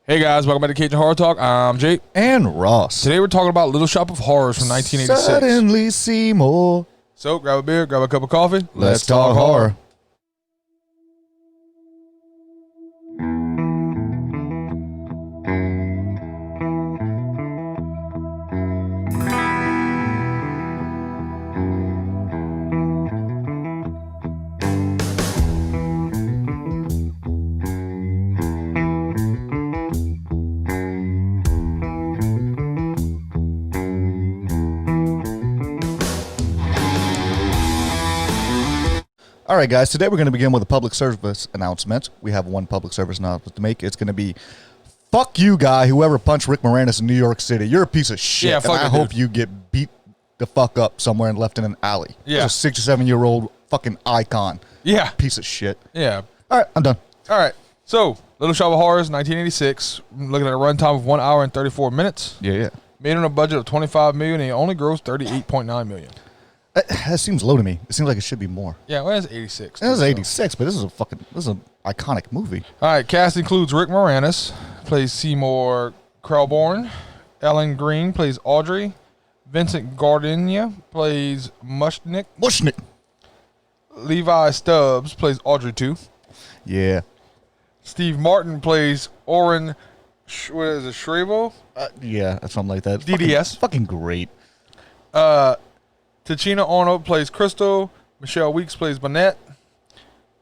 Hey guys, welcome back to Cajun Horror Talk. I'm Jake. And Ross. Today we're talking about Little Shop of Horrors from 1986. Suddenly Seymour. So grab a beer, grab a cup of coffee. Let's talk horror. All right, guys, today we're going to begin with a public service announcement. We have one public service announcement to make. It's going to be, fuck you, guy, whoever punched Rick Moranis in New York City. You're a piece of shit, Yeah, fuck and I it, hope dude. you get beat the fuck up somewhere and left in an alley. Yeah. He's a 67-year-old fucking icon. Yeah. Piece of shit. Yeah. All right, I'm done. All right. So, Little Shop of Horrors, 1986. I'm looking at a runtime of 1 hour and 34 minutes. Yeah. Made on a budget of $25 million, and it only grossed $38.9 million. That seems low to me. It seems like it should be more. Yeah, well, it's 86. It was 86, but this is an iconic movie. All right, cast includes Rick Moranis, plays Seymour Krelborn. Ellen Green plays Audrey. Vincent Gardenia plays Mushnick. Mushnick. Levi Stubbs plays Audrey 2. Yeah. Steve Martin plays Oren, what is it, Shrevo? Yeah, something like that. DDS. Fucking great. Tachina Arnold plays Crystal. Michelle Weeks plays Bonnet.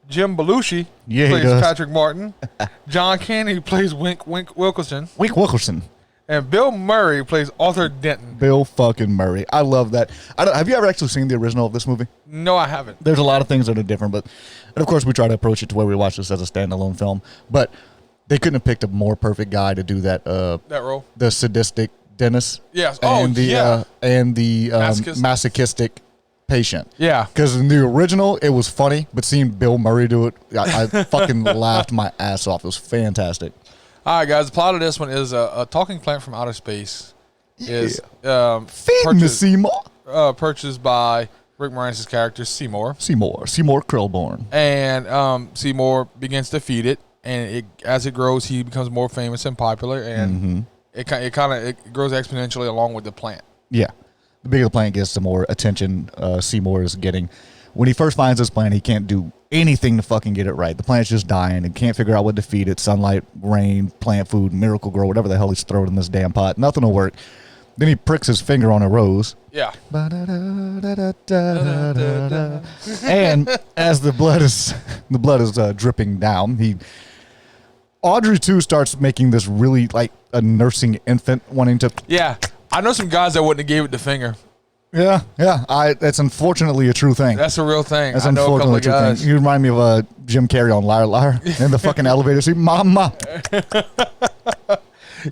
Jim Belushi Yeah, he plays does. Patrick Martin. John Candy plays Wink Wilkerson. Wink Wilkerson. And Bill Murray plays Arthur Denton. Bill fucking Murray. I love that. Have you ever actually seen the original of this movie? No, I haven't. There's a lot of things that are different, and of course we try to approach it to where we watch this as a standalone film. But they couldn't have picked a more perfect guy to do that. That role? The sadistic dentist. Yes. And the Masochistic. masochistic patient. Yeah. Because in the original, it was funny, but seeing Bill Murray do it, I fucking laughed my ass off. It was fantastic. All right, guys. The plot of this one is a talking plant from outer space is Feeding the Seymour. purchased by Rick Moranis' character, Seymour. Seymour Krelborn. And Seymour begins to feed it, and as it grows, he becomes more famous and popular, and it grows exponentially along with the plant. Yeah. The bigger the plant gets, the more attention Seymour is getting. When he first finds this plant, he can't do anything to fucking get it right. The plant's just dying and can't figure out what to feed it. Sunlight, rain, plant food, Miracle Grow, whatever the hell he's throwing in this damn pot. Nothing will work. Then he pricks his finger on a rose. Yeah. And as the blood is dripping down, Audrey too starts making this really like a nursing infant wanting to. Yeah. I know some guys that wouldn't have gave it the finger. Yeah. That's unfortunately a true thing. That's a real thing. That's I know a couple unfortunately of a true guys. thing. You remind me of Jim Carrey on Liar Liar in the fucking elevator scene. Mama.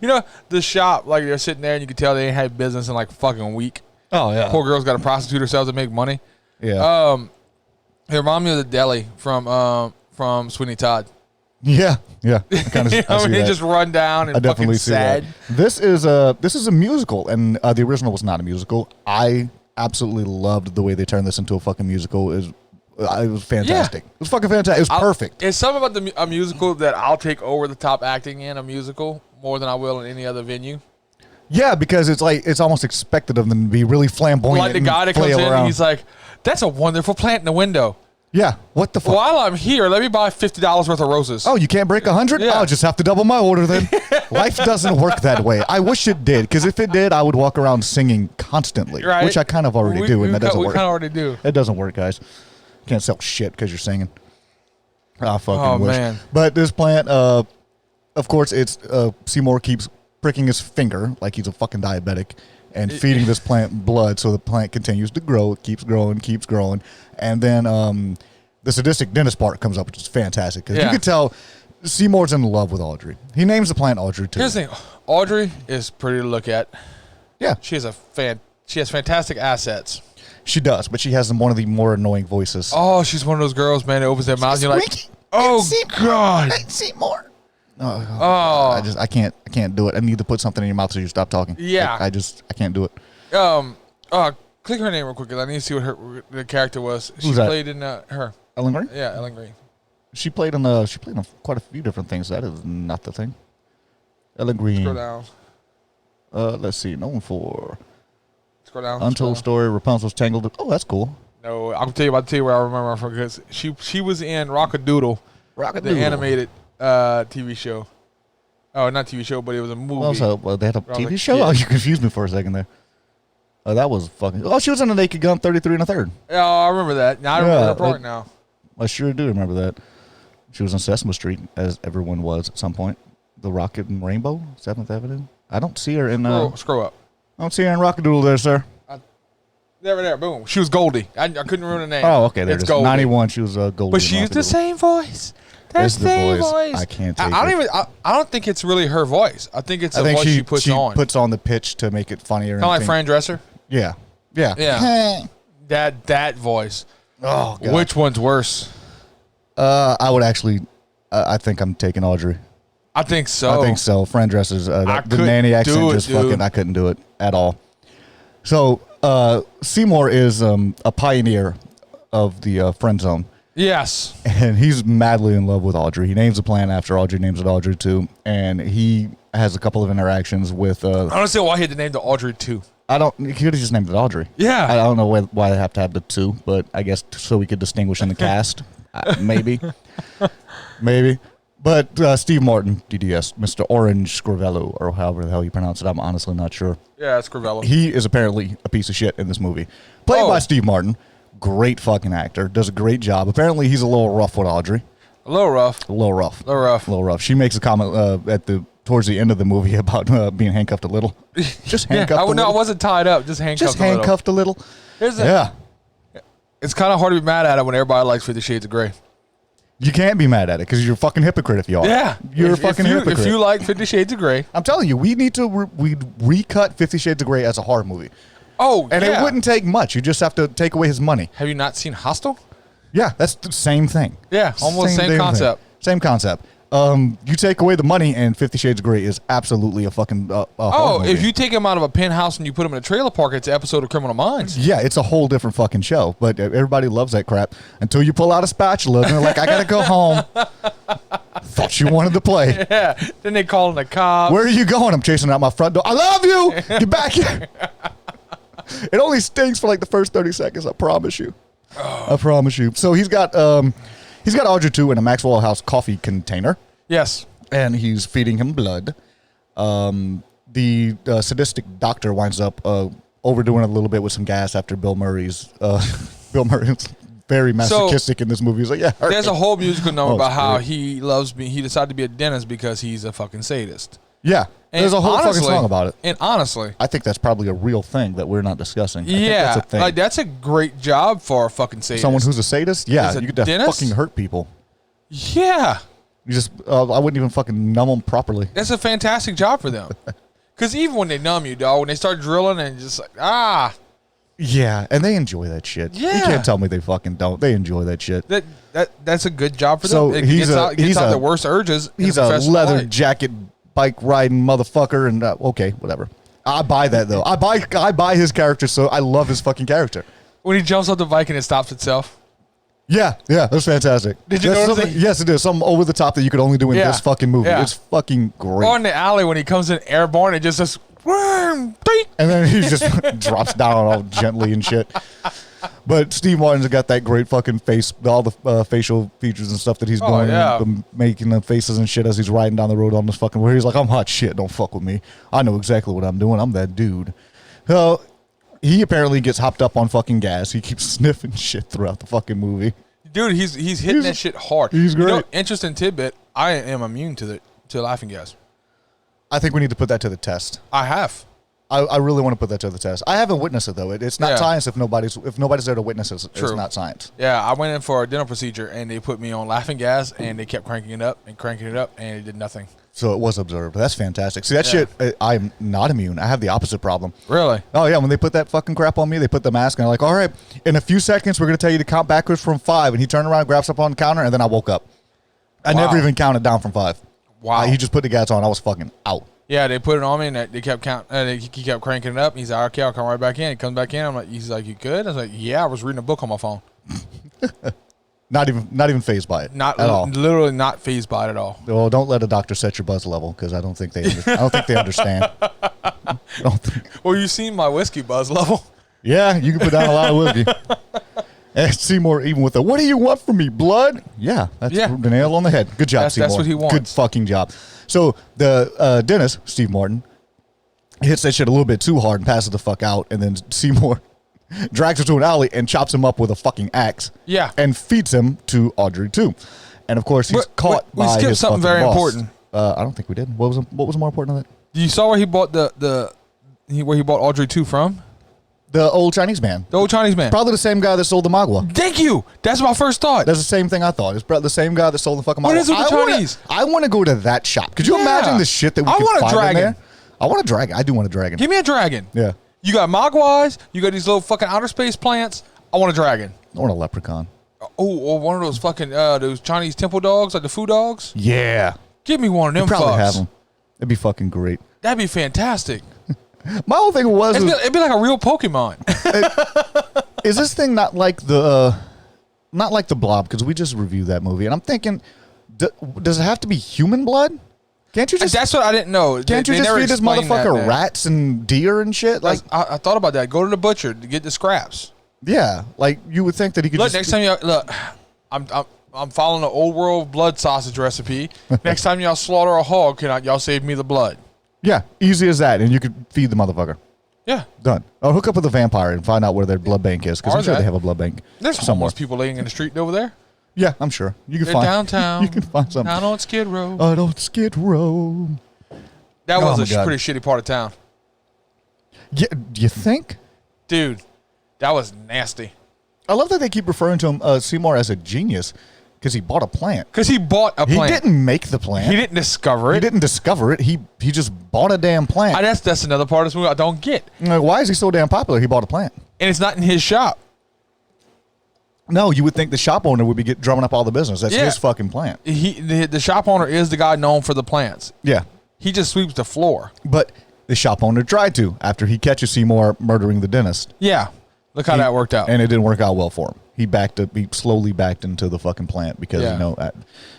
You know, the shop, like they're sitting there and you can tell they ain't had business in like fucking a week. Oh yeah. Poor girl's got to prostitute herself to make money. Yeah. It reminded me of the deli from Sweeney Todd. Yeah. I kind of. You know, they just run down and I definitely fucking see sad. that. This is a musical, and the original was not a musical. I absolutely loved the way they turned this into a fucking musical. It was fantastic. Yeah. It was fucking fantastic. It was perfect. It's something about a musical that I'll take over the top acting in a musical more than I will in any other venue. Yeah, because it's almost expected of them to be really flamboyant. Like the guy that and comes flail in around. and he's like, "That's a wonderful plant in the window. Yeah, what the fuck? While I'm here, let me buy $50 worth of roses." Oh, you can't break 100? Yeah. I'll just have to double my order then. Life doesn't work that way. I wish it did, because if it did, I would walk around singing constantly, Right. which I kind of already do, and that doesn't We work. kind of already do. That doesn't work, guys. Can't sell shit because you're singing. I fucking Oh, wish. man. But this plant, of course, it's Seymour keeps pricking his finger like he's a fucking diabetic and feeding this plant blood so the plant continues to grow. It keeps growing. And then the sadistic dentist part comes up, which is fantastic because you can tell Seymour's in love with Audrey. He names the plant Audrey, too. Here's the thing. Audrey is pretty to look at. Yeah. She has fantastic assets. She does, but she has one of the more annoying voices. Oh, she's one of those girls, man, that opens their mouth and you're like, Squeaky. "Oh, Seymour. God." Seymour. Oh. I can't do it. I need to put something in your mouth so you stop talking. Yeah. I can't do it. Click her name real quick, 'cause I need to see what the character was. She Who's that? played in her. Ellen Green? Yeah, Ellen Green. She played in quite a few different things. That is not the thing. Ellen Green. Scroll down. Let's see. Known for Scroll down. Untold Story, Rapunzel's Tangled. Oh, that's cool. No, I'll tell you where I remember her from because she was in Rockadoodle, the animated TV show. Oh, not TV show, but it was a movie. They had a Around the TV show? kid. Oh, you confused me for a second there. Oh, that was fucking... Oh, she was in the Naked Gun 33 1/3. Yeah, I remember that. Now I remember that part now. I sure do remember that. She was on Sesame Street, as everyone was at some point. The Rocket and Rainbow, 7th Avenue. I don't see her in... Scroll up. I don't see her in Rockadoodle there, sir. There, boom. She was Goldie. I couldn't remember the name. Oh, okay, there it's it is. Goldie. 91, she was Goldie. But she used the same voice. That's the same voice. I can't take I don't think it's really her voice. I think it's a voice she puts on. She puts on the pitch to make it funnier. Kind of like Fran Dresser. Yeah. Yeah. Yeah. that voice. Oh, God. Which one's worse? I would actually... I think I'm taking Audrey. I think so. I think so. Fran Dresser's... the nanny accent just fucking... I couldn't do it at all. So... Seymour is a pioneer of the friend zone. Yes. And he's madly in love with Audrey. He names the plant after Audrey, names it Audrey too. And he has a couple of interactions with... I don't understand why he had to name the Audrey 2. He could have just named it Audrey. Yeah. I don't know why they have to have the 2, but I guess so we could distinguish in the cast. Maybe. Maybe. But Steve Martin, DDS, Mr. Orange Scrivello, or however the hell you pronounce it, I'm honestly not sure. Yeah, Scrivello. He is apparently a piece of shit in this movie. Played by Steve Martin. Great fucking actor. Does a great job. Apparently he's a little rough with Audrey. A little rough. A little rough. She makes a comment towards the end of the movie about being handcuffed a little. Just handcuffed a little. No, I wasn't tied up. Just handcuffed a little. Yeah. It's kind of hard to be mad at it when everybody likes 50 Shades of Grey. You can't be mad at it because you're a fucking hypocrite if you are. Yeah. You're a fucking hypocrite. If you like 50 Shades of Grey. I'm telling you, we need to recut 50 Shades of Grey as a horror movie. Oh, and it wouldn't take much. You just have to take away his money. Have you not seen Hostel? Yeah, that's the same thing. Yeah, almost same concept. Same concept. You take away the money, and 50 Shades of Grey is absolutely a fucking horror movie. If you take him out of a penthouse and you put him in a trailer park, it's an episode of Criminal Minds. Yeah, it's a whole different fucking show. But everybody loves that crap until you pull out a spatula and they're like, I gotta go home. Thought you wanted to play. Yeah. Then they call in the cops. Where are you going? I'm chasing out my front door. I love you. Get back here. It only stings for like the first 30 seconds. I promise you. I promise you. So he's got Audrey 2 in a Maxwell House coffee container. Yes. And he's feeding him blood. The sadistic doctor winds up overdoing it a little bit with some gas after Bill Murray's very masochistic in this movie. He's like, yeah. There's a whole musical number about how great. he loves me. He decided to be a dentist because he's a fucking sadist. Yeah. And there's a whole fucking song about it. And honestly, I think that's probably a real thing that we're not discussing. Yeah. That's a thing. Like, that's a great job for a fucking sadist. Someone who's a sadist? Yeah. You could fucking hurt people. Yeah. You just, I wouldn't even fucking numb them properly. That's a fantastic job for them. Because even when they numb you, dog, when they start drilling and just like, Yeah, and they enjoy that shit. Yeah. You can't tell me they fucking don't. They enjoy that shit. That's a good job for So them. It he's gets out the worst urges. He's a leather jacket, bike riding motherfucker, and okay, whatever. I buy that though. I buy his character, so I love his fucking character. When he jumps off the bike and it stops itself. Yeah, that's fantastic. Did you notice that? Yes, it is. Something over the top that you could only do in this fucking movie. Yeah. It's fucking great. Or in the alley when he comes in airborne, it just says, and then he just drops down all gently and shit. But Steve Martin's got that great fucking face, all the facial features and stuff that he's doing, making the faces and shit as he's riding down the road on this fucking, where he's like, I'm hot shit, don't fuck with me. I know exactly what I'm doing. I'm that dude. He apparently gets hopped up on fucking gas. He keeps sniffing shit throughout the fucking movie. Dude, he's hitting that shit hard. He's great. You know, interesting tidbit, I am immune to laughing gas. I think we need to put that to the test. I have. I really want to put that to the test. I haven't witnessed it though. It's not science if nobody's there to witness it. It's not science. Yeah, I went in for a dental procedure and they put me on laughing gas and they kept cranking it up and it did nothing. So it was observed. That's fantastic. See, that shit, I'm not immune. I have the opposite problem. Really? Oh yeah, when they put that fucking crap on me, they put the mask and they're like, all right, in a few seconds we're gonna tell you to count backwards from 5, and he turned around, grabs up on the counter, and then I woke up. I never even counted down from 5. Wow. He just put the gas on. I was fucking out. Yeah, they put it on me and they kept he kept cranking it up. He's like, okay, I'll come right back in. He comes back in. He's like, you good? I was like, yeah, I was reading a book on my phone. Not even phased by it. Not at all. Literally not phased by it at all. Well, don't let a doctor set your buzz level because I don't think they understand. Well, you seen my whiskey buzz level. Yeah, you can put down a lot of whiskey. And Seymour, even with the "What do you want from me, blood?" Yeah, that's the nail on the head. Good job, Seymour. That's what he wants. Good fucking job. So the dentist, Steve Martin, hits that shit a little bit too hard and passes the fuck out, and then Seymour drags him to an alley and chops him up with a fucking axe. Yeah, and feeds him to Audrey too. And of course, he's caught by his We skipped something very boss. important. I don't think we did. What was more important than that? You saw where he bought where he bought Audrey 2 from? The old Chinese man. The old Chinese man. Probably the same guy that sold the magua. Thank you. That's my first thought. That's the same thing I thought. It's probably the same guy that sold the fucking magua. What is it with the Chinese? I want to go to that shop. Could you imagine the shit that we could want a find dragon. in there? I want a dragon. I do want a dragon. Give me a dragon. Yeah. You got mogwais. You got these little fucking outer space plants. I want a dragon. I want a leprechaun. Oh, or one of those fucking those Chinese temple dogs, like the food dogs. Yeah. Give me one of them. Probably fucks. have them. It'd be fucking great. That'd be fantastic. My whole thing was It'd be like a real Pokemon. is this thing not like the Blob? Because we just reviewed that movie, and I'm thinking, does it have to be human blood? Can't you just? That's what I didn't know. Can't you just feed this motherfucker rats and deer and shit? Like I thought about that. Go to the butcher to get the scraps. Yeah, like you would think that he could. Look, just next time I'm following the old world blood sausage recipe. Next time y'all slaughter a hog, y'all save me the blood? Yeah, easy as that, and you could feed the motherfucker. Yeah, done. I'll hook up with a vampire and find out where their blood bank is because I'm sure they have a blood bank. There's somewhere. homeless people laying in the street over there. Yeah, I'm sure you can They're find downtown. You can find something. Down on Skid Row. On Skid Row. That was a pretty shitty part of town. Yeah, do you think? Dude, that was nasty. I love that they keep referring to him Seymour as a genius because he bought a plant. Because he bought a plant. He didn't make the plant. He didn't discover it. He didn't discover it. He just bought a damn plant. That's another part of this movie I don't get. Like, why is he so damn popular? He bought a plant. And it's not in his shop. No, you would think the shop owner would be drumming up all the business. That's his fucking plant. The shop owner is the guy known for the plants. Yeah. He just sweeps the floor. But the shop owner tried to after he catches Seymour murdering the dentist. Yeah. Look how that worked out. And it didn't work out well for him. He slowly backed into the fucking plant because, at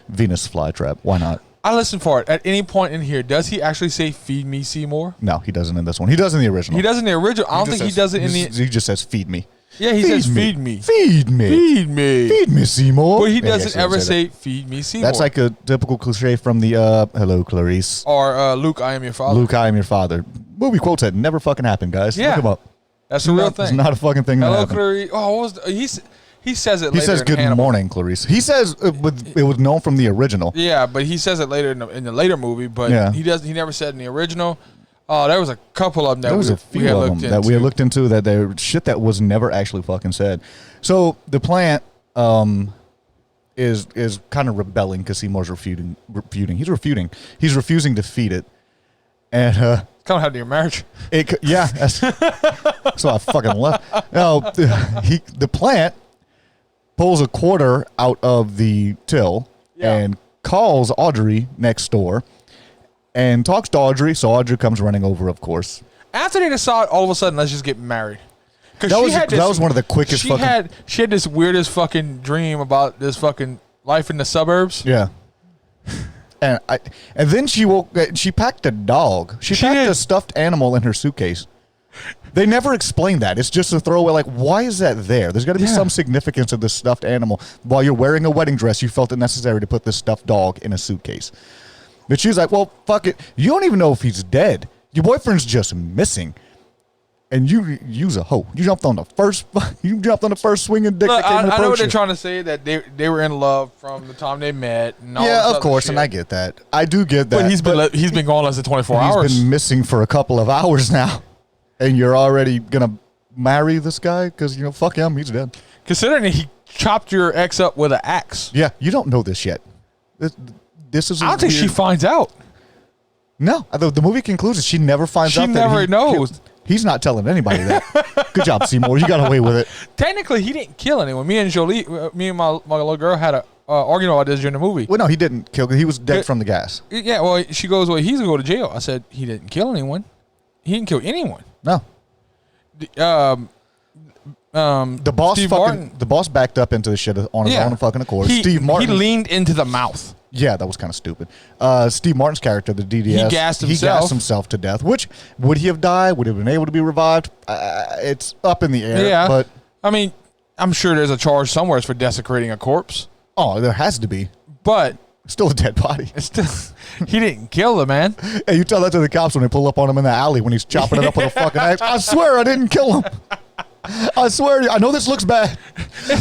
Venus flytrap. Why not? I listened for it. At any point in here, does he actually say, "Feed me, Seymour"? No, he doesn't in this one. He does in the original. He does in the original. I don't think he does it in the... He just says, "Feed me." Yeah, he says, "Feed me. Feed me. Feed me. Feed me, Seymour." But he doesn't ever say, "Feed me, Seymour." That's like a typical cliche from the Hello, Clarice. Or Luke, I am your father. Luke, I am your father. Movie quotes that never fucking happened, guys. Yeah. Look him up. That's a real thing. It's not a fucking thing that Hello, happened. Clarice. Oh, what was he says it later. He says, "Good Hannibal. morning, Clarice." He says it was known from the original. Yeah, but he says it later in the later movie. But he never said in the original. There was a couple of them that there was a few of them that we had looked into that they were shit that was never actually fucking said. So the plant is kind of rebelling because Seymour's refuting. He's refusing to feed it, and kind of had your marriage. That's so I fucking left. No, the plant pulls a quarter out of the till and calls Audrey next door and talks to Audrey. So Audrey comes running over, of course. After they decide, all of a sudden, let's just get married. That was one of the quickest. She had this weirdest fucking dream about this fucking life in the suburbs. Yeah. And then she packed a dog. She packed a stuffed animal in her suitcase. They never explained that. It's just a throwaway. Like, why is that there? There's got to be some significance of this stuffed animal. While you're wearing a wedding dress, you felt it necessary to put this stuffed dog in a suitcase. But she's like, well, fuck it. You don't even know if he's dead. Your boyfriend's just missing. And you use a hoe. You jumped on the first swinging dick that came to approach you. I know what they're trying to say, that they were in love from the time they met. And all of course, and I get that. I do get that. But he's been gone less than 24 hours. He's been missing for a couple of hours now. And you're already going to marry this guy? Because, fuck him. He's dead. Considering he chopped your ex up with an axe. Yeah, you don't know this yet. This is. I don't think she finds out. No. The movie concludes that she never finds out. She never knows. He's not telling anybody that. Good job, Seymour. You got away with it. Technically, he didn't kill anyone. Me and my little girl had a argument about this during the movie. Well, no, he didn't kill. He was dead from the gas. Yeah, well, she goes, well, he's going to go to jail. I said, he didn't kill anyone. He didn't kill anyone. No. The boss Steve fucking Martin, the boss backed up into the shit on his own fucking accord. Steve Martin, he leaned into the mouth. yeah, that was kind of stupid. Steve Martin's character, the DDS, He gassed himself. to death. Which would he have died? Would he have been able to be revived? It's up in the air. Yeah, but I mean, I'm sure there's a charge somewhere for desecrating a corpse, there has to be. but Still a dead body. it's still he didn't kill the man. Hey, you tell that to the cops when they pull up on him in the alley when he's chopping it up with a fucking axe. I swear I didn't kill him. I swear, I know this looks bad.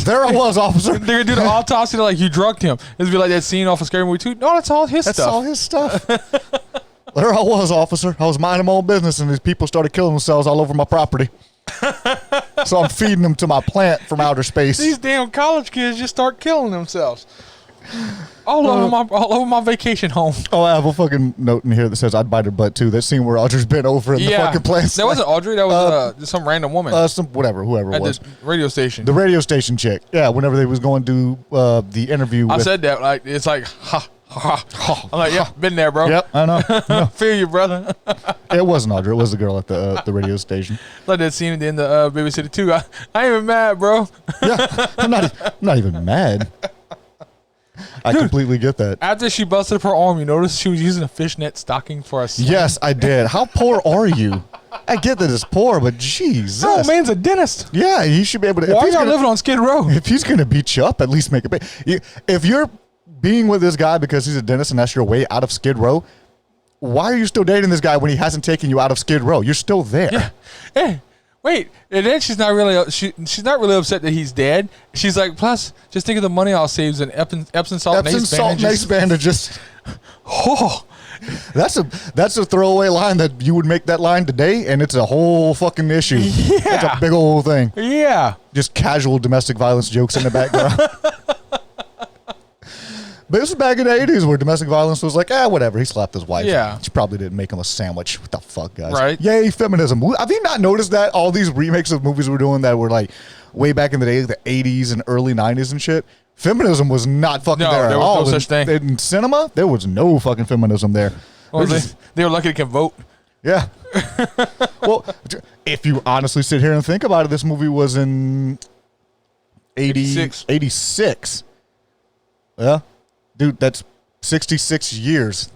There I was, officer. They're gonna do the autopsy like you drugged him. It'd be like that scene off of Scary Movie 2. No, that's all his That's stuff. all his stuff. There I was, officer. I was minding my own business, and these people started killing themselves all over my property. So I'm feeding them to my plant from outer space. These damn college kids just start killing themselves. All over my vacation home. Oh, I have a fucking note in here that says I'd bite her butt too. That scene where Audrey's bent over in the fucking plant. That wasn't Audrey. That was just some random woman whoever it at was. the radio station. The radio station chick. Yeah, whenever they was going to do the interview. I with, said that like it's like ha ha ha. I'm like, yeah, been there, bro. Yep, I know. Feel you, brother. It wasn't Audrey. It was the girl at the radio station. Like that scene at the end of Babysitter 2. I ain't even mad, bro. Yeah, I'm not even mad. I completely get that. After she busted up her arm, you notice she was using a fishnet stocking for a sling. Yes, I did. How poor are you? I get that it's poor, but Jesus. Oh, man's a dentist. Yeah, he should be able to. Why are y'all living on Skid Row? If he's going to beat you up, at least make it pay. If you're being with this guy because he's a dentist and that's your way out of Skid Row, why are you still dating this guy when he hasn't taken you out of Skid Row? You're still there. Yeah. Hey, wait. And then she's not really she's not really upset that he's dead. She's like, plus, just think of the money I'll save in Epsom salt and ace bandages. Oh, That's a throwaway line that you would make that line today, and it's a whole fucking issue. Yeah. It's a big old thing. yeah. Just casual domestic violence jokes in the background. But this was back in the 80s where domestic violence was like, whatever. He slapped his wife. Yeah. She probably didn't make him a sandwich. What the fuck, guys? Right. Yay, feminism. Have you not noticed that? All these remakes of movies we're doing that were like way back in the day, the 80s and early 90s and shit. Feminism was not fucking there at was all. no such thing. In cinema, there was no fucking feminism there. Well, they were lucky they can vote. Yeah. Well, if you honestly sit here and think about it, this movie was in 86. Yeah. Dude, that's 66 years.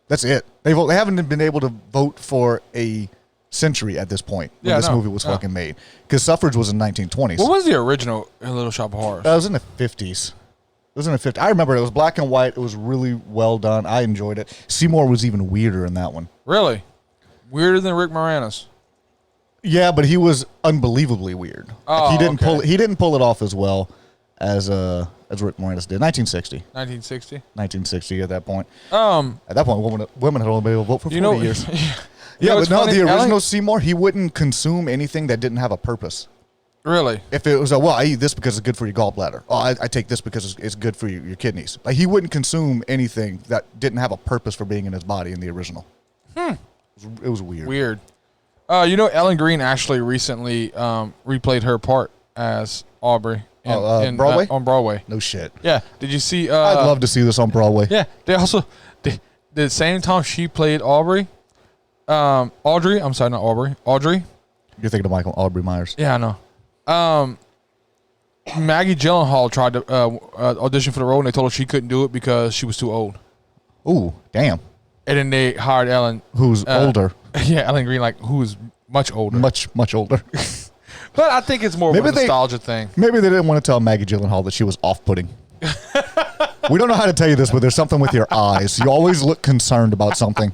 That's it. They haven't been able to vote for a century at this point when this movie was fucking made. Because suffrage was in 1920s. What was the original Little Shop of Horrors? It was in the 50s. I remember it was black and white. It was really well done. I enjoyed it. Seymour was even weirder in that one. Really? Weirder than Rick Moranis? Yeah, but he was unbelievably weird. Oh, he didn't pull it off as well as Rick Moranis did. 1960 at that point. At that point, women had only been able to vote for 40 years. Yeah, but no, the original Seymour, he wouldn't consume anything that didn't have a purpose. Really? If it was I eat this because it's good for your gallbladder. Oh, I take this because it's good for your kidneys. Like, he wouldn't consume anything that didn't have a purpose for being in his body in the original. It was weird. Weird. Ellen Greene actually recently replayed her part as Aubrey in Broadway? On Broadway. No shit. Yeah. Did you see? I'd love to see this on Broadway. Yeah. They also the same time she played Audrey. I'm sorry, not Aubrey. Audrey. You're thinking of Aubrey Myers. Yeah, I know. Maggie Gyllenhaal tried to audition for the role, and they told her she couldn't do it because she was too old. Ooh, damn. And then they hired Ellen, who's older. Yeah, Ellen Greene, who is much older. Much older. But I think it's more of a nostalgia thing. Maybe they didn't want to tell Maggie Gyllenhaal that she was off-putting. We don't know how to tell you this, but there's something with your eyes. You always look concerned about something.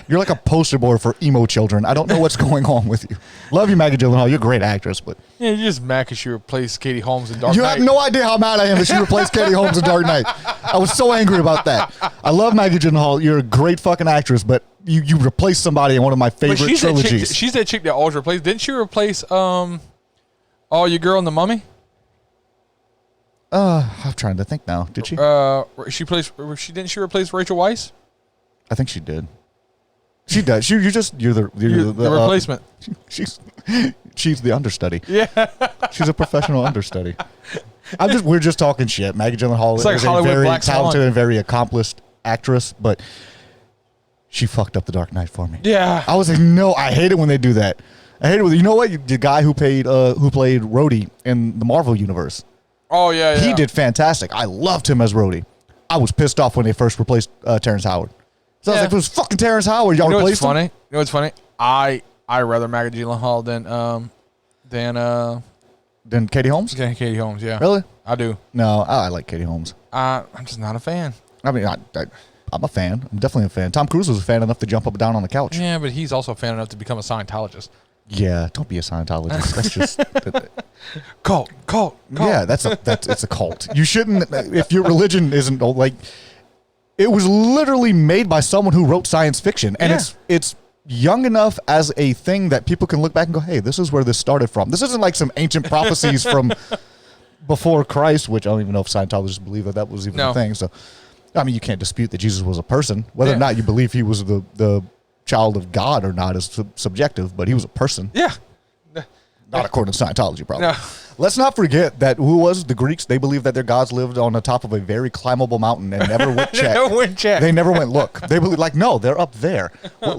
You're like a poster boy for emo children. I don't know what's going on with you. Love you, Maggie Gyllenhaal. You're a great actress, but Yeah, you're just mad because she replaced Katie Holmes in Dark you Knight. have no idea how mad I am that she replaced Katie Holmes in Dark Knight. I was so angry about that. I love Maggie Gyllenhaal. You're a great fucking actress, but you replaced somebody in one of my favorite trilogies. She's that chick that always replaced. Didn't she replace Your Girl in the Mummy? I'm trying to think now. Did she? Didn't she replace Rachel Weisz? I think she did. She does. You're the replacement. She's the understudy. Yeah. She's a professional understudy. We're just talking shit. Maggie Gyllenhaal It's like is a Hollywood very Black Swan. talented and very accomplished actress, but she fucked up The Dark Knight for me. Yeah. I was like, no, I hate it when they do that. I hate it with, you know what? The guy who played Rhodey in the Marvel universe. Oh, yeah. He did fantastic. I loved him as Rhodey. I was pissed off when they first replaced Terrence Howard. So I was like, it was fucking Terrence Howard. Y'all replaced him? You know what's funny? I rather Maggie Gyllenhaal than Katie Holmes? Katie Holmes, yeah. Really? I do. No, I like Katie Holmes. I'm just not a fan. I mean, I'm a fan. I'm definitely a fan. Tom Cruise was a fan enough to jump up and down on the couch. Yeah, but he's also a fan enough to become a Scientologist. Yeah, don't be a Scientologist. That's just cult. Yeah, it's a cult. You shouldn't, if your religion isn't like, it was literally made by someone who wrote science fiction, and it's young enough as a thing that people can look back and go, hey, this is where this started from. This isn't like some ancient prophecies from before Christ, which I don't even know if Scientologists believe that was even a thing. So, I mean, you can't dispute that Jesus was a person. Whether or not you believe he was the child of God or not is subjective, but he was a person. Yeah. Not according to Scientology, probably. No. Let's not forget that the Greeks, they believed that their gods lived on the top of a very climbable mountain and never went check. They never went look. They believed, like, no, they're up there.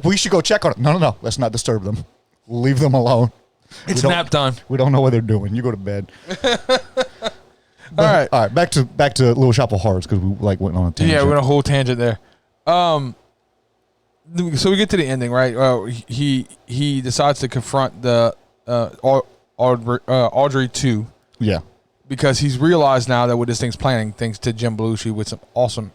We should go check on it. No. Let's not disturb them. Leave them alone. It's nap time. We don't know what they're doing. You go to bed. All right. Back to Little Shop of Horrors, because we went on a tangent. Yeah, we went on a whole tangent there. So we get to the ending, right? He decides to confront the Audrey 2. Yeah. Because he's realized now that with this thing's planning, thanks to Jim Belushi with some awesome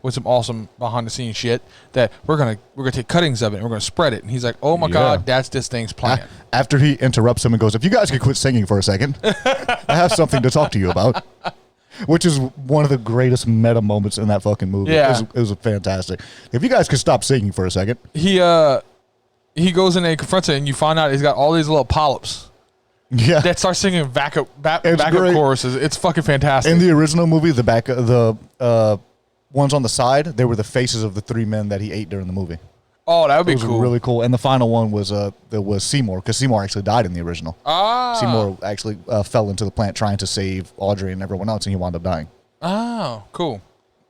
with some awesome behind the scenes shit, that we're gonna take cuttings of it and we're gonna spread it. And he's like, oh my God, that's this thing's plan. After he interrupts him and goes, if you guys could quit singing for a second, I have something to talk to you about. Which is one of the greatest meta moments in that fucking movie. Yeah. It was fantastic. If you guys could stop singing for a second. He goes in and confronts it, and you find out he's got all these little polyps. Yeah. That start singing backup choruses. It's fucking fantastic. In the original movie, the ones on the side, they were the faces of the 3 men that he ate during the movie. Oh, that would be cool. Really cool. And the final one was Seymour, because Seymour actually died in the original. Seymour actually fell into the plant trying to save Audrey and everyone else, and he wound up dying. Oh, cool.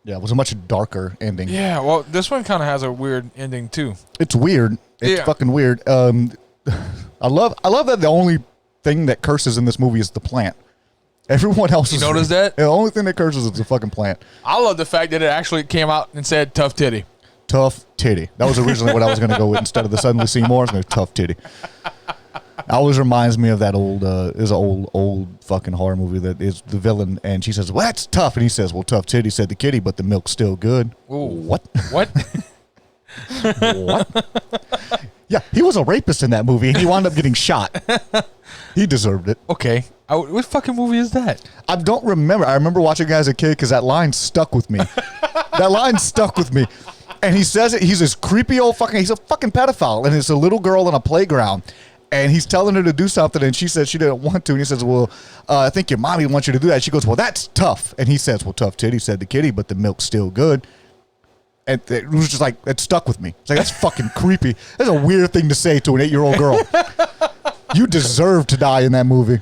Yeah, it was a much darker ending. Yeah, well, this one kind of has a weird ending too. It's weird. It's fucking weird. I love that the only thing that curses in this movie is the plant. Everyone else You notice that? The only thing that curses is the fucking plant. I love the fact that it actually came out and said tough titty. Tough titty. That was originally what I was going to go with instead of the Suddenly Seymour. I was going to tough titty. It always reminds me of that old fucking horror movie that is the villain, and she says, well, that's tough. And he says, well, tough titty, said the kitty, but the milk's still good. Ooh. What? What? Yeah, he was a rapist in that movie, and he wound up getting shot. He deserved it. Okay. What fucking movie is that? I don't remember. I remember watching it as a kid because that line stuck with me. That line stuck with me. And he says it. He's this creepy old he's a fucking pedophile. And it's a little girl on a playground. And he's telling her to do something. And she says she didn't want to. And he says, well, I think your mommy wants you to do that. She goes, well, that's tough. And he says, well, tough titty, said the kitty, but the milk's still good. And it was just like, it stuck with me. It's like, that's fucking creepy. That's a weird thing to say to an 8-year-old girl. You deserve to die in that movie.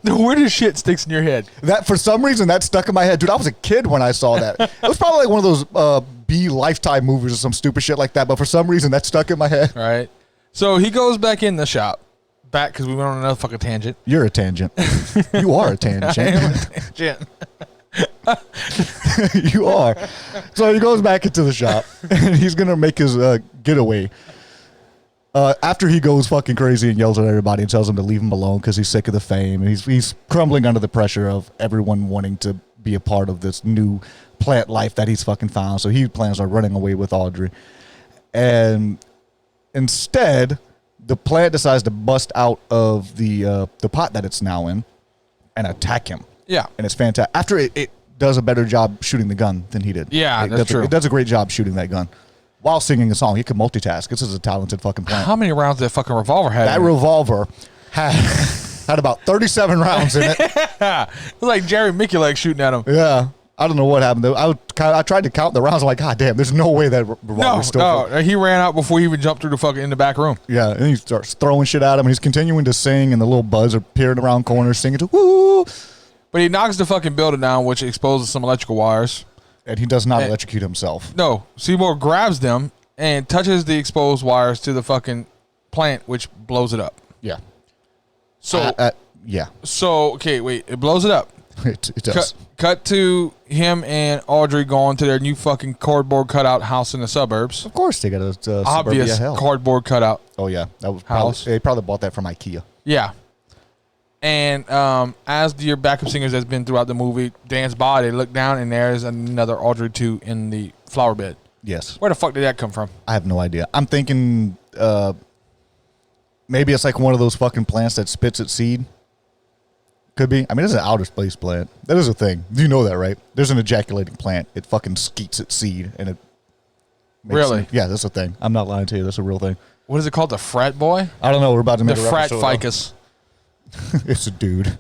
The weirdest shit sticks in your head. That, for some reason, that stuck in my head. Dude, I was a kid when I saw that. It was probably like one of those B Lifetime movies or some stupid shit like that. But for some reason, that stuck in my head. Right. So he goes back in the shop. Back because we went on another fucking tangent. You're a tangent. You are a tangent. I am a tangent. You are. So he goes back into the shop. And he's going to make his getaway. After he goes fucking crazy and yells at everybody and tells them to leave him alone because he's sick of the fame. And he's crumbling under the pressure of everyone wanting to be a part of this new plant life that he's fucking found. So he plans on running away with Audrey. And instead, the plant decides to bust out of the pot that it's now in and attack him. Yeah. And it's fantastic. After it does a better job shooting the gun than he did. Yeah, that's true. It does a great job shooting that gun. While singing a song, he could multitask. This is a talented fucking plant. How many rounds did that fucking revolver have? That revolver had about 37 rounds in it. It was like Jerry Miculek shooting at him. Yeah. I don't know what happened. I tried to count the rounds. I'm like, God damn, there's no way that revolver's still. No, he ran out before he even jumped through the fucking in the back room. Yeah, and he starts throwing shit at him, and he's continuing to sing, and the little buds are peering around corners singing to woo. But he knocks the fucking building down, which exposes some electrical wires. And he does not electrocute himself. No, Seymour grabs them and touches the exposed wires to the fucking plant, which blows it up. Yeah. So yeah. So okay, wait, it blows it up. It does. Cut to him and Audrey going to their new fucking cardboard cutout house in the suburbs. Of course, they got a Obvious hell. cardboard cutout. Oh yeah, that was house. They probably bought that from IKEA. Yeah. And as your backup singers has been throughout the movie, dance by, they look down and there's another Audrey 2 in the flower bed. Yes. Where the fuck did that come from? I have no idea. I'm thinking maybe it's like one of those fucking plants that spits its seed. Could be. I mean, it's an outer space plant. That is a thing. You know that, right? There's an ejaculating plant. It fucking skeets its seed and it Really? Yeah, that's a thing. I'm not lying to you. That's a real thing. What is it called? The frat boy? I don't know. We're about to The make a frat reference to it. ficus. It's a dude.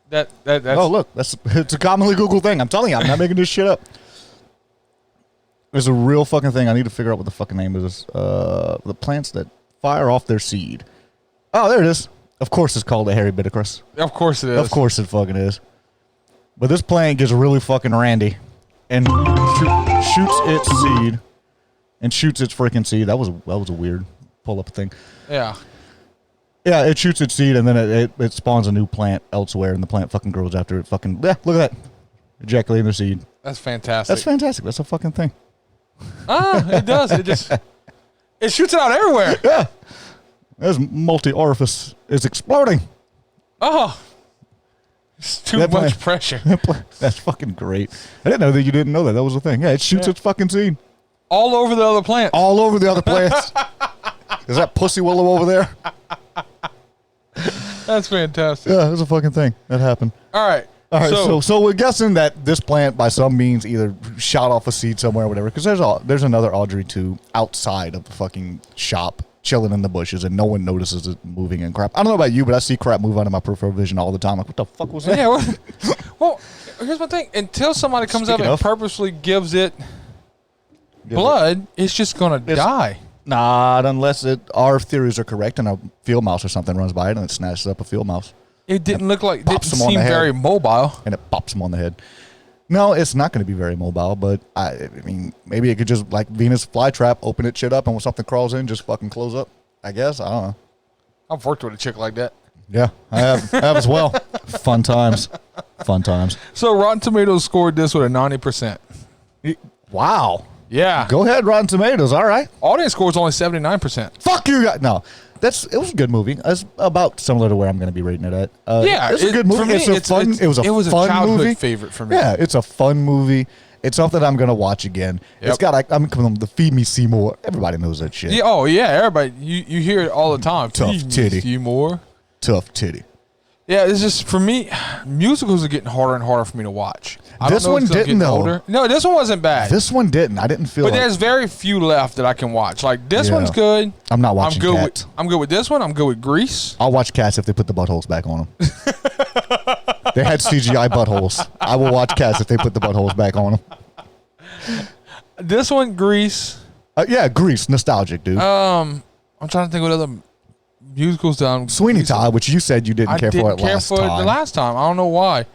That's Oh, look. It's a commonly Googled thing. I'm telling you. I'm not making this shit up. There's a real fucking thing. I need to figure out what the fucking name is. The plants that fire off their seed. Oh, there it is. Of course it's called a hairy bittercrus. Of course it is. Of course it fucking is. But this plant gets really fucking randy and shoots its seed and shoots its freaking seed. That was a weird pull up thing. Yeah. Yeah, it shoots its seed and then it spawns a new plant elsewhere and the plant fucking grows after it fucking look at that. Ejaculating their seed. That's fantastic. That's fantastic. That's a fucking thing. It does. It shoots it out everywhere. Yeah. This multi-orifice is exploding. Oh. It's too That much plant- pressure. That's fucking great. I didn't know that you didn't know that. That was a thing. Yeah, it shoots its fucking seed. All over the other plant. All over the other plants. Is that pussy willow over there? That's fantastic. Yeah, that's a fucking thing. That happened. All right. All right, so we're guessing that this plant, by some means, either shot off a seed somewhere or whatever, because there's another Audrey 2 outside of the fucking shop, chilling in the bushes, and no one notices it moving and crap. I don't know about you, but I see crap move out of my peripheral vision all the time. Like, what the fuck was that? Yeah. Well, here's my thing. Until somebody comes up and purposely gives it blood, it's just going to die. Not unless our theories are correct and a field mouse or something runs by it and it snatches up a field mouse. It didn't look like, it didn't pops him on seem the head. very mobile. And it pops him on the head. No, it's not going to be very mobile, but I mean, maybe it could just, like Venus flytrap, open its shit up, and when something crawls in, just fucking close up. I guess. I don't know. I've worked with a chick like that. Yeah, I have as well. Fun times. Fun times. So Rotten Tomatoes scored this with a 90%. Wow. Yeah. Go ahead, Rotten Tomatoes. All right. Audience score is only 79%. Fuck you guys. No. It was a good movie. It's about similar to where I'm going to be rating it at. Yeah, it's a good movie. For me, it was a fun childhood movie. favorite for me. Yeah, it's a fun movie. It's something I'm going to watch again. Yep. It's got the Feed Me Seymour. Everybody knows that shit. Yeah. Oh yeah, everybody. You hear it all the time. Tough Feed me, titty. Seymour. Tough titty. Yeah, it's just for me. Musicals are getting harder and harder for me to watch. This one didn't, though. Older. No, this one wasn't bad. This one didn't. I didn't feel. But like there's very few left that I can watch. Like this one's good. I'm not watching I'm good Cats. I'm good with this one. I'm good with Grease. I'll watch Cats if they put the buttholes back on them. They had CGI buttholes. I will watch Cats if they put the buttholes back on them. This one, Grease. Yeah, Grease, nostalgic, dude. I'm trying to think what other musicals down. Sweeney Todd, which you said you didn't care for it last time. The last time. I don't know why.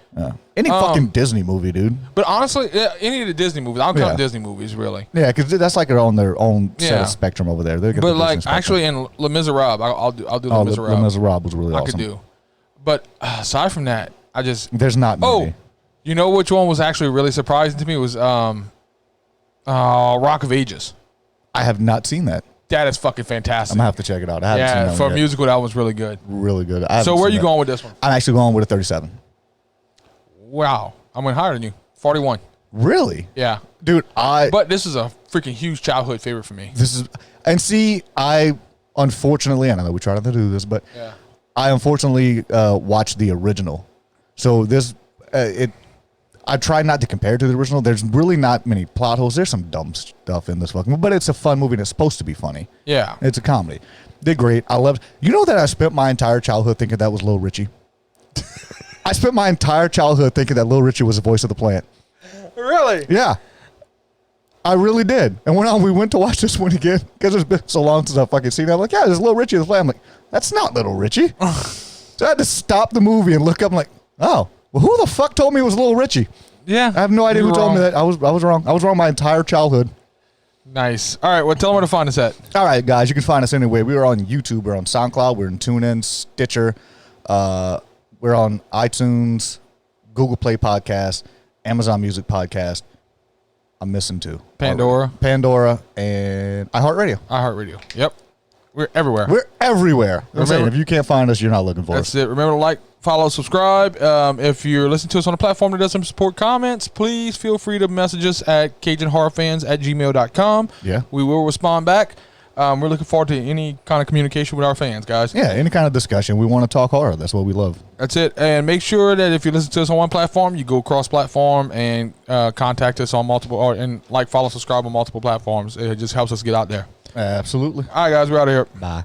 Any fucking Disney movie, dude. But honestly, any of the Disney movies, I don't count Disney movies really. Yeah, because that's like their own set of spectrum over there. But like actually in Les Miserables, I'll do Les Miserables. Les Miserables was really awesome. I could do. But aside from that, there's not many. Oh, you know which one was actually really surprising to me was Rock of Ages. I have not seen that. That is fucking fantastic. I'm gonna have to check it out. I haven't seen that for a yet. musical, that was really good. Really good. So where are you going with this one? I'm actually going with a 37. Wow, I went higher than you. 41. Really? Yeah, dude. But this is a freaking huge childhood favorite for me. I unfortunately, I know we try not to do this, but I unfortunately watched the original. So this I try not to compare it to the original. There's really not many plot holes. There's some dumb stuff in this fucking movie, but it's a fun movie and it's supposed to be funny. Yeah. It's a comedy. They're great. I loved. You know that I spent my entire childhood thinking that was Lil Richie? I spent my entire childhood thinking that Lil Richie was the voice of the plant. Really? Yeah. I really did. And when we went to watch this one again, because it's been so long since I've fucking seen it, I'm like, yeah, there's Lil Richie in the plant. I'm like, that's not Little Richie. So I had to stop the movie and look up. I'm like, oh. Well, who the fuck told me it was Little Richie? Yeah. I have no idea who told me that. I was wrong. I was wrong my entire childhood. Nice. All right. Well, tell them where to find us at. All right, guys, you can find us anyway. We are on YouTube. We're on SoundCloud. We're in TuneIn, Stitcher. We're on iTunes, Google Play Podcast, Amazon Music Podcast. I'm missing two. Pandora, and iHeartRadio. Yep. We're everywhere. We're everywhere. I'm saying, if you can't find us, you're not looking for us. That's it. Remember to like, follow, subscribe. If you're listening to us on a platform that doesn't support comments, please feel free to message us at CajunHorrorFans@gmail.com. Yeah. We will respond back. We're looking forward to any kind of communication with our fans, guys. Yeah, any kind of discussion. We want to talk horror. That's what we love. That's it. And make sure that if you listen to us on one platform, you go cross-platform and contact us on multiple, and follow, subscribe on multiple platforms. It just helps us get out there. Absolutely. All right, guys, we're out of here. Bye.